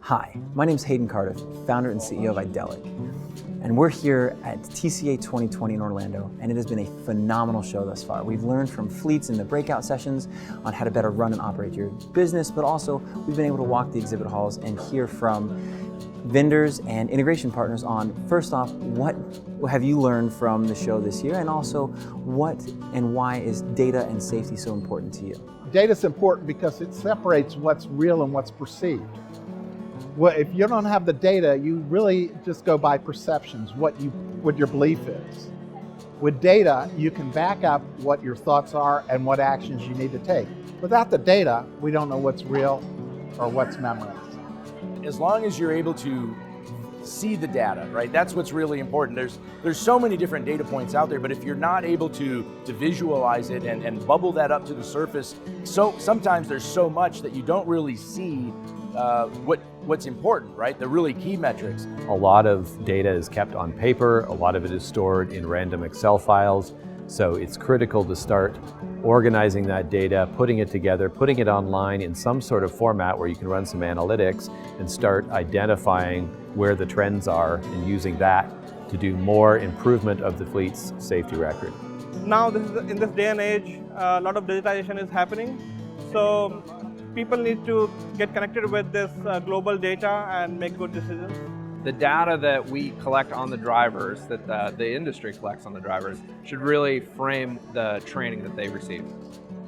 Hi, my name is Hayden Cardiff, founder and CEO of Idelic, and we're here at TCA 2020 in Orlando, and it has been a phenomenal show thus far. We've learned from fleets in the breakout sessions on how to better run and operate your business, but also we've been able to walk the exhibit halls and hear from vendors and integration partners on, first off, what have you learned from the show this year, and also what and why is data and safety so important to you? Data is important because it separates what's real and what's perceived. Well, if you don't have the data, you really just go by perceptions, what your belief is. With data, you can back up what your thoughts are and what actions you need to take. Without the data, we don't know what's real or what's memorized. As long as you're able to see the data, right? That's what's really important. There's so many different data points out there, but if you're not able to visualize it and bubble that up to the surface, so sometimes there's so much that you don't really see what's important, right? The really key metrics. A lot of data is kept on paper, a lot of it is stored in random Excel files, so it's critical to start organizing that data, putting it together, putting it online in some sort of format where you can run some analytics and start identifying where the trends are and using that to do more improvement of the fleet's safety record. Now in this day and age, a lot of digitization is happening, so people need to get connected with this global data and make good decisions. The data that we collect on the drivers, that the industry collects on the drivers, should really frame the training that they receive.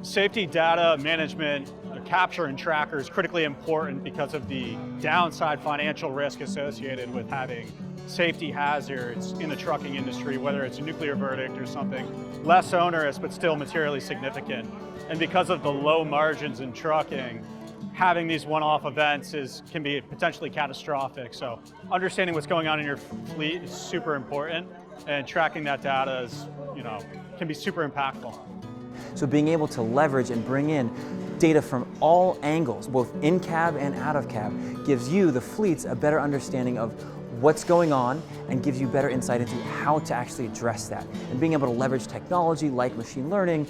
Safety data management, capture and tracker is critically important because of the downside financial risk associated with having safety hazards in the trucking industry, whether it's a nuclear verdict or something less onerous but still materially significant. And because of the low margins in trucking, having these one-off events can be potentially catastrophic. So understanding what's going on in your fleet is super important, and tracking that data can be super impactful. So being able to leverage and bring in data from all angles, both in cab and out of cab, gives you, the fleets, a better understanding of what's going on and gives you better insight into how to actually address that. And being able to leverage technology like machine learning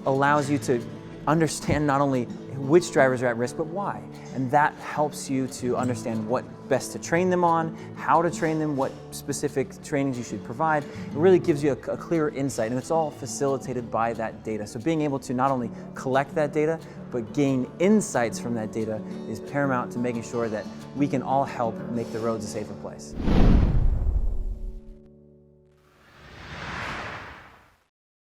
allows you to understand not only which drivers are at risk, but why. And that helps you to understand what best to train them on, how to train them, what specific trainings you should provide. It really gives you a clearer insight, and it's all facilitated by that data. So being able to not only collect that data, but gain insights from that data is paramount to making sure that we can all help make the roads a safer place.